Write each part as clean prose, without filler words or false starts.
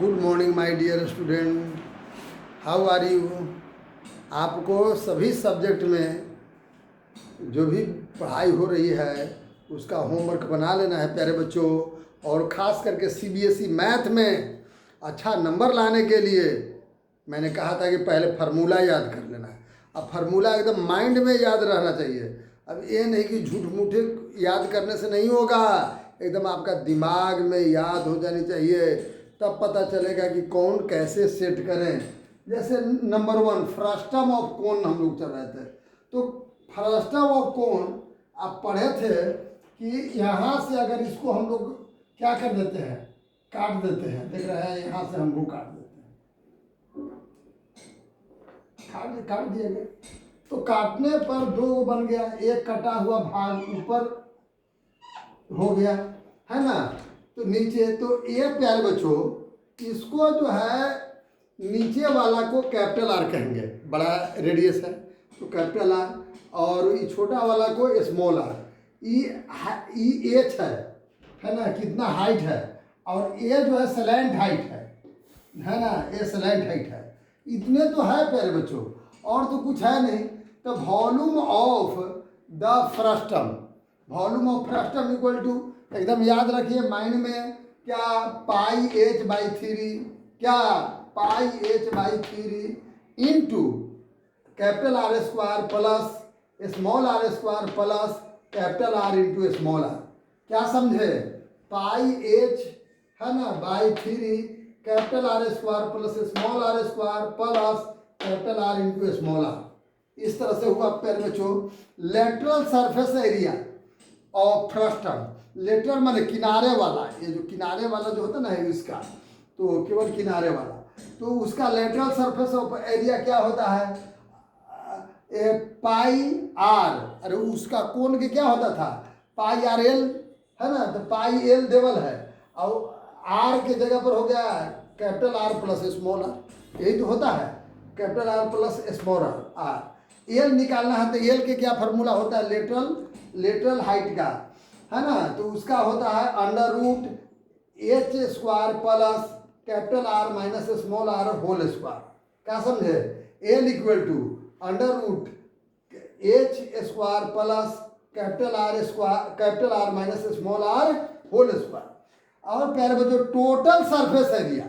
Good morning my dear student, how are you. आपको सभी subject में जो भी पढ़ाई हो रही है उसका होमवर्क बना लेना है प्यारे बच्चों। और ख़ास करके सीबीएसई मैथ में अच्छा नंबर लाने के लिए मैंने कहा था कि पहले फार्मूला याद कर लेना है। अब फार्मूला एकदम माइंड में याद रहना चाहिए। अब ये नहीं कि झूठ मूठे याद करने से नहीं होगा, एकदम आपका दिमाग में याद हो जानी चाहिए, तब पता चलेगा कि कौन कैसे सेट करें। जैसे नंबर 1 फ्रस्टम ऑफ कोन हम लोग चल रहे थे, तो फ्रस्टम ऑफ कोन आप पढ़े थे कि यहाँ से अगर इसको हम लोग क्या कर देते हैं, काट देते हैं। देख रहे हैं, यहाँ से हम वो काट देते हैं, काट दिए गए। तो काटने पर दो बन गया, एक कटा हुआ भाग ऊपर हो गया, है ना। तो नीचे, तो ये प्यारे बच्चों इसको जो है नीचे वाला को कैपिटल आर कहेंगे, बड़ा रेडियस है तो कैपिटल आर, और ये छोटा वाला को स्मॉल आर। ई एच है ना, कितना हाइट है, और ये जो है स्लैंट हाइट है ना, ये स्लैंट हाइट है। इतने तो है प्यारे बच्चों, और तो कुछ है नहीं। तो volume of the frustum, volume of frustum equal to, एकदम याद रखिए माइंड में, क्या पाई एच बाई 3, क्या pi H by 3 into capital R square plus small R square plus capital R into small R. क्या समझे, पाई एच है ना by 3 capital R square plus small R square plus capital R into small R. इस तरह से हुआ प्यारे बच्चों lateral surface area of frustum. Lateral माने किनारे वाला, ये जो किनारे वाला जो होता है ना इसका, तो केवल किनारे वाला, तो उसका लेटरल सरफेस ऑफ एरिया क्या होता है, पाई आर। अरे उसका कोण के क्या होता था, पाई आर एल है ना, तो पाई एल देवल है, और आर के जगह पर हो गया capital R plus small R. यही तो होता है, capital R plus small R. L निकालना है तो एल के क्या फार्मूला होता है, लेटरल हाइट का, है ना। तो उसका होता है under root H square plus capital R minus small R whole square. क्या समझे, L equal to under root H square plus capital R minus small R whole square. और प्यारे बच्चों टोटल सरफेस एरिया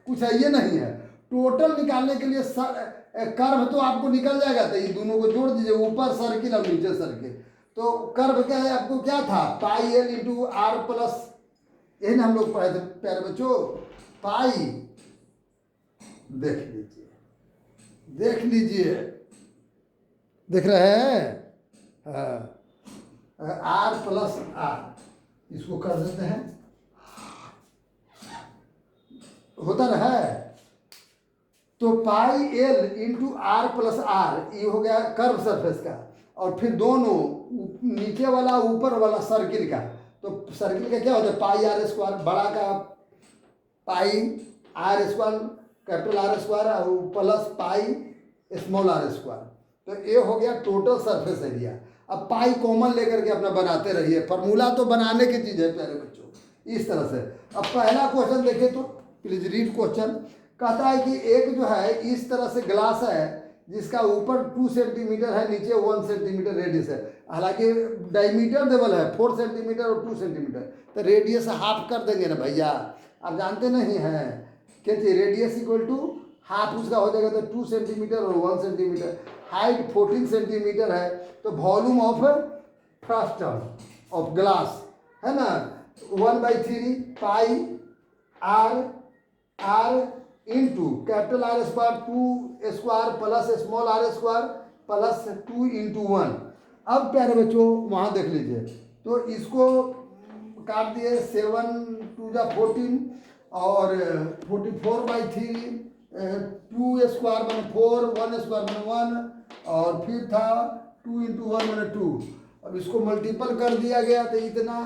कुछ है ये नहीं है, टोटल निकालने के लिए कर्व तो आपको निकल जाएगा, तो ये दोनों को जोड़ दीजिए, ऊपर सर्किल और नीचे सर्किल। तो कर्व क्या है, आपको क्या था, pi L into R plus, यही ना हम लोग पढ़े थे प्यारे बच्चों, पाई, देख लीजिए, देख रहे हैं, आर प्लस आर, इसको कर देते हैं, होता ना है। तो pi L into R plus R, ये हो गया कर्व सरफेस का, और फिर दोनों नीचे वाला ऊपर वाला सर्किल का, तो सर्किल का क्या होता है, पाई आर स्क्वायर, बड़ा का pi R square capital R square और plus pi small R square. तो ये हो गया टोटल सरफेस एरिया। अब पाई कॉमन लेकर के अपना बनाते रहिए, फार्मूला तो बनाने की चीज़ है प्यारे बच्चों, इस तरह से। अब पहला क्वेश्चन देखिए, तो प्लीज रीड क्वेश्चन। कहता है कि एक जो है इस तरह से ग्लास है जिसका ऊपर 2 सेंटीमीटर है, नीचे 1 सेंटीमीटर रेडियस है। हालांकि डायमीटर देवल है 4 सेंटीमीटर और 2 सेंटीमीटर, तो रेडियस हाफ कर देंगे ना भैया, आप जानते नहीं हैं क्या चीज, रेडियस इक्वल टू हाफ उसका हो जाएगा, तो 2 सेंटीमीटर और 1 सेंटीमीटर। हाइट 14 सेंटीमीटर है। तो volume of frustum of glass है ना 1/3 pi R into capital R square 2 square plus small R square plus 2 into 1। अब प्यारे बच्चों वहाँ देख लीजिए, तो इसको काट दिए, 7 2 जा 14 और 44/3, 2 स्क्वायर मैंने 4, 1 स्क्वायर मैंने 1, और फिर था 2 इंटू 1 मैंने 2। अब इसको मल्टीपल कर दिया गया तो इतना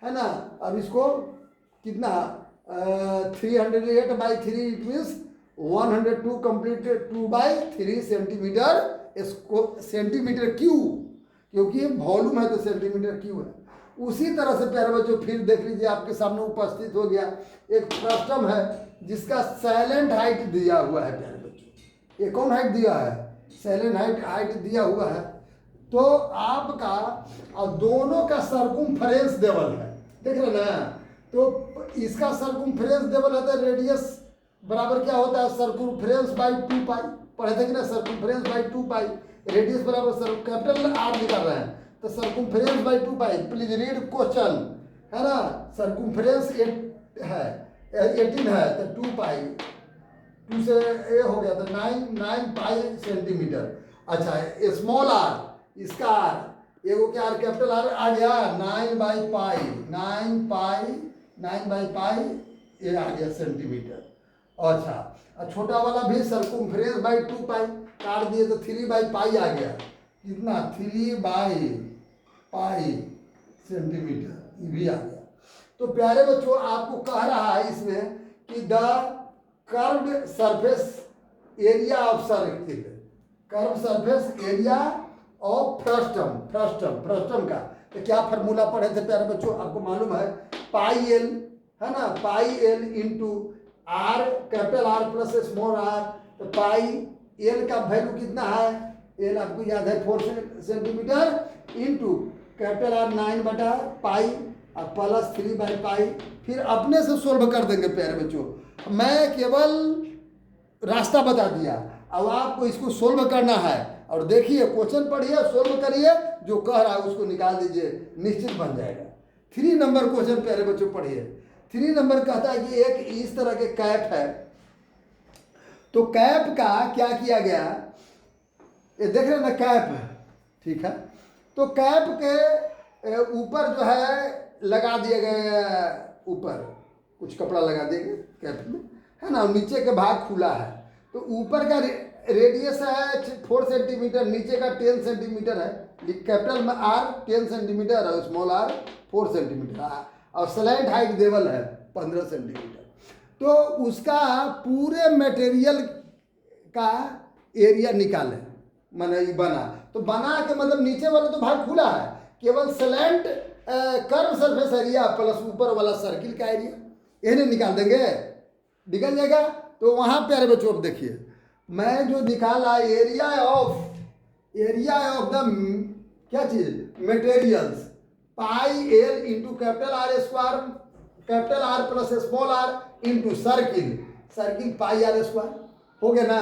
है ना। अब इसको कितना 308/3, it means 102 complete 2/3 centimetre cube, क्योंकि ये वॉल्यूम है तो सेंटीमीटर क्यूब है। उसी तरह से प्यारे बच्चों फिर देख लीजिए, आपके सामने उपस्थित हो गया एक फ्रस्टम है जिसका साइलेंट हाइट दिया हुआ है प्यारे बच्चों। ये कौन हाइट दिया है? साइलेंट हाइट दिया हुआ है। तो आपका और दोनों का सर्कुम्फरेंस देवल है, देख रहे ना। तो इसका सर्कुम्फरेंस देवल है तो रेडियस बराबर क्या होता है? Circumference by 2 pi. पढ़े थे कि ना? Circumference by 2 pi. रेडियस बराबर कैपिटल आर निकाल रहे हैं तो circumference by 2 pi. Please read question, है ना। सर्कुम्फरेंस 8 है, 18 है तो 2 पाई, 2 से ए हो गया तो 9 पाई सेंटीमीटर। अच्छा, स्मॉल आर, इसका आर एगो क्या आर कैपिटल आर आ गया 9 बाई पाई, 9 बाई पाई ये आ गया सेंटीमीटर। अच्छा, और छोटा वाला भी सर्कुम्फरेंस बाई 2 पाई काट दिए तो 3 बाई पाई आ गया। कितना? 3 बाई पाई सेंटीमीटर, ये भी आ गया। तो प्यारे बच्चों आपको कह रहा है इसमें कि the curved surface area of circle, curve surface area of frustum का तो क्या फार्मूला पढ़े थे प्यारे बच्चों? आपको मालूम है पाई एल, है ना। Pi L into R capital R plus small R. तो पाई एल का वैल्यू कितना है? एल आपको याद है 4 सेंटीमीटर इंटू कैपिटल आर 9 बटा पाई और प्लस 3 बाई पाई। फिर अपने से सोल्व कर देंगे प्यारे बच्चों। मैं केवल रास्ता बता दिया, अब आपको इसको सोल्व करना है। और देखिए क्वेश्चन पढ़िए, सोल्व करिए, जो कह रहा है उसको निकाल दीजिए, निश्चित बन जाएगा। 3 नंबर क्वेश्चन प्यारे बच्चों पढ़िए। 3 नंबर कहता है कि एक इस तरह के कैप है, तो कैप का क्या किया गया? ये देख रहे हैं ना कैप, ठीक है। तो कैप के ऊपर जो है लगा दिए गए, ऊपर कुछ कपड़ा लगा देंगे कैप में, है ना। नीचे का भाग खुला है तो ऊपर का रेडियस है 4 सेंटीमीटर, नीचे का 10 सेंटीमीटर है। कैपिटल में आर 10 सेंटीमीटर और स्मॉल आर 4 सेंटीमीटर, और स्लैंट हाइट देवल है 15 सेंटीमीटर। तो उसका पूरे मटेरियल का एरिया निकालें, मैंने बना तो बना के मतलब नीचे वाला तो भाग खुला है, केवल slant curve surface area plus ऊपर वाला सर्किल का एरिया इन्हें निकाल देंगे, निकल जाएगा। तो वहाँ प्यारे बच्चों अब देखिए मैं जो निकाला एरिया ऑफ द क्या चीज materials pi L into capital R square, capital R plus small R into circle pi R square हो गया ना।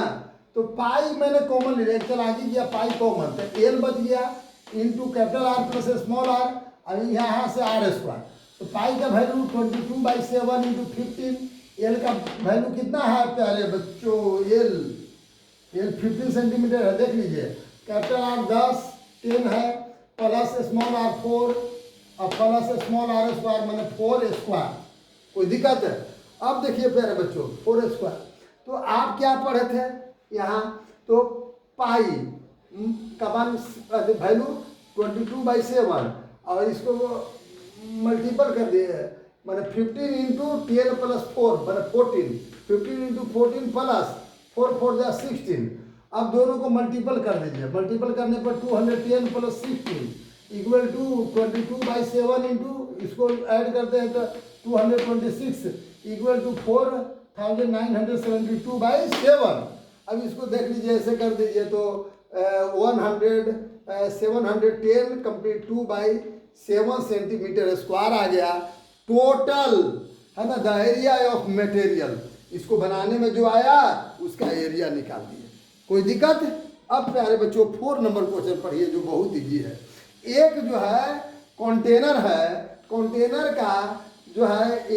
तो पाई मैंने कॉमन ले लिया, चल आगे किया पाई कॉमन तो एल बच गया into capital R plus small R, अभी यहाँ से आर स्क्वायर। तो पाई का वैल्यू 22/7 इंटू 15, एल का वैल्यू कितना है प्यारे बच्चों? एल 15 सेंटीमीटर है, देख लीजिए। कैपिटल आर 10 है प्लस स्मॉल आर 4 और प्लस स्मॉल आर स्क्वायर मैंने 4 स्क्वायर। कोई दिक्कत है? अब देखिए प्यारे बच्चों 4 स्क्वायर। तो आप क्या पढ़े थे यहाँ? तो पाई का मान वैल्यू 22/7 और इसको मल्टीपल कर दिए मैंने 15 इंटू 10 प्लस 4 मैंने 14, 15 इंटू 14 प्लस 4 4 जा 16। अब दोनों को मल्टीपल कर दीजिए, मल्टीपल करने पर 210 प्लस 16 इक्वल टू 22/7 इंटू इसको ऐड करते हैं तो 226 इक्वल टू 4972/7। अब इसको देख लीजिए, ऐसे कर दीजिए तो 710 कंप्लीट 2/7 सेंटीमीटर स्क्वायर आ गया टोटल, है ना। द एरिया ऑफ मटेरियल, इसको बनाने में जो आया उसका एरिया निकाल दिए। कोई दिक्कत? अब प्यारे बच्चों 4 नंबर क्वेश्चन पढ़िए जो बहुत इजी है। एक जो है कंटेनर है, कंटेनर का जो है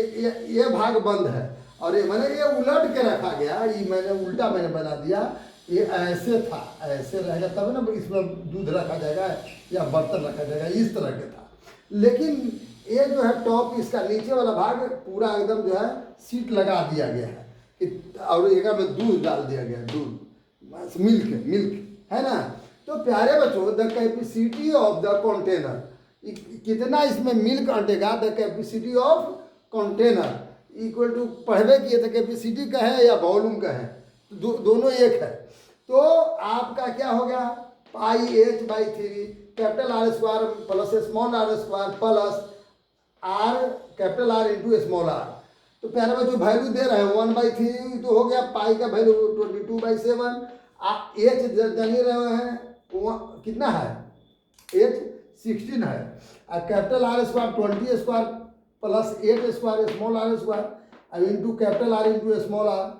ये भाग बंद है और ये मैंने ये उलट के रखा गया, ये मैंने उल्टा मैंने बना दिया। ये ऐसे था, ऐसे रहेगा तब ना इसमें दूध रखा जाएगा या बर्तन रखा जाएगा, इस तरह के था। लेकिन ये जो है टॉप, इसका नीचे वाला भाग पूरा एकदम जो है सीट लगा दिया गया है और एक में दूध डाल दिया गया, दूध मिल्क है ना। तो प्यारे बच्चों the capacity of the container, कितना इसमें मिल्क अंटेगा, the capacity of container equal to पढ़वे किए थे कैपेसिटी का है या वॉल्यूम का है, दोनों एक है। तो आपका क्या हो गया pi h/3 capital R square plus small R square plus R capital R into small R. तो प्यारे बच्चों वैल्यू दे रहे हैं 1/3 तो हो गया, पाई का वैल्यू 22/7। एच जान ही रहे हैं कितना है, एच 16 है। और capital R square 20 square plus 8 square small R square, अब into capital R into small R.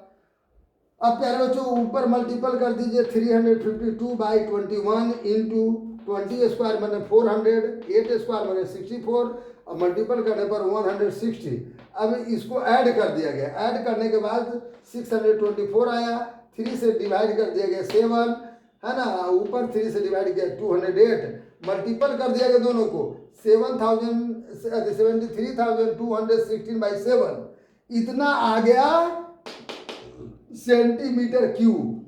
अब प्यारे बच्चों ऊपर मल्टीपल कर दीजिए 352/21 इंटू 20 स्क्वायर मैंने 400, 8 स्क्वायर मैंने 64 और मल्टीपल करने पर 160। अब इसको ऐड कर दिया गया, ऐड करने के बाद 624 आया, 3 से डिवाइड कर दिया गया 7 है ना, ऊपर 3 से डिवाइड किया 208, मल्टीपल कर दिया गया दोनों को 73,216/7, इतना आ गया सेंटीमीटर क्यूब,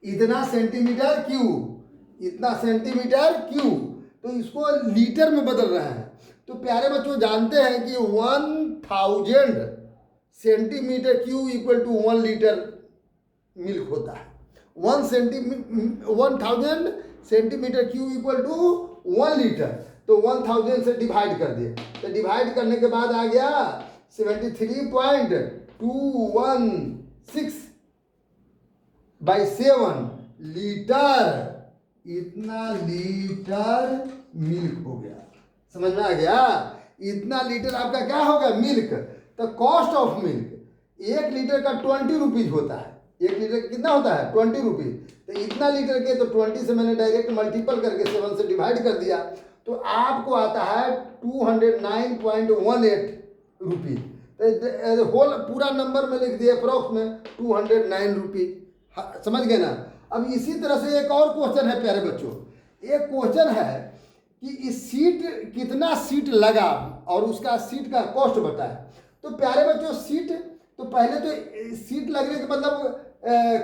इतना सेंटीमीटर क्यूब, इतना सेंटीमीटर क्यूब। तो इसको लीटर में बदल रहे हैं। तो प्यारे बच्चों जानते हैं कि 1000 centimetre cube equal to 1 litre milk होता है। 1000 centimetre cube equal to 1 litre. तो 1000 से डिवाइड कर दिए, तो डिवाइड करने के बाद आ गया 73.216/7 लीटर, इतना लीटर मिल्क हो गया। समझ में आ गया, इतना लीटर आपका क्या होगा मिल्क। तो कॉस्ट ऑफ मिल्क 1 लीटर का 20 रुपीज होता है, 1 लीटर कितना होता है 20 रुपीज। तो इतना लीटर के तो 20 से मैंने डायरेक्ट मल्टीपल करके 7 से डिवाइड कर दिया, तो आपको आता है 209.18 रुपीज। तो होल पूरा नंबर में लिख दिया अप्रोक्स में 209 रुपीज। समझ गए ना। अब इसी तरह से एक और क्वेश्चन है प्यारे बच्चों, एक क्वेश्चन है कि इस सीट कितना सीट लगा और उसका सीट का कॉस्ट बताए। तो प्यारे बच्चों सीट, तो पहले तो सीट लगने के मतलब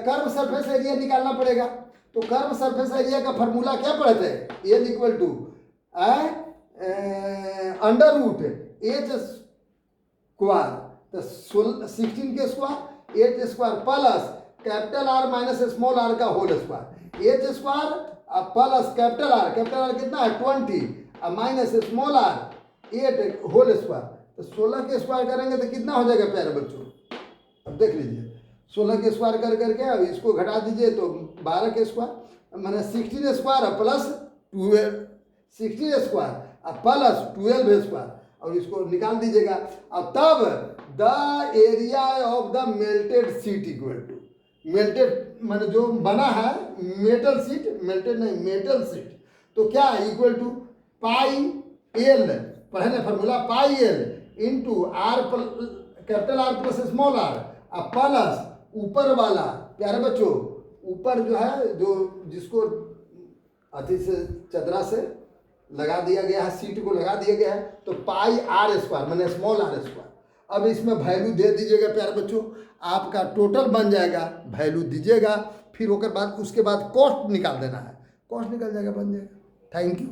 कर्व सरफेस एरिया निकालना पड़ेगा। तो कर्व सरफेस एरिया का फॉर्मूला क्या पढ़ते हैं, L equal to √H square, तो 16 के square 8 square plus capital R minus small R का whole square, H square plus capital R कितना है 20 minus small R 8 whole square. तो 16 के स्क्वायर करेंगे तो कितना हो जाएगा प्यारे बच्चों, अब देख लीजिए 16 के स्क्वायर कर करके अब इसको घटा दीजिए तो 12 के स्क्वायर मैंने 16 square plus 12 16 square plus 12 square और इसको निकाल दीजिएगा। अब तब the area of the melted sheet equal to, melted मैंने जो बना है मेटल सीट, मेल्टेड नहीं मेटल सीट, तो क्या इक्वल टू पाई एल, पहले formula pi L into R capital R plus small R plus ऊपर वाला प्यारे बच्चों, ऊपर जो है जो जिसको अति से चदरा से लगा दिया गया है, सीट को लगा दिया गया है, तो पाई आर स्क्वायर मैंने स्मॉल आर स्क्वायर। अब इसमें वैल्यू दे दीजिएगा प्यारे बच्चों, आपका टोटल बन जाएगा, वैल्यू दीजिएगा, फिर उसके बाद कॉस्ट निकाल देना है, कॉस्ट निकल जाएगा, बन जाएगा। Thank you.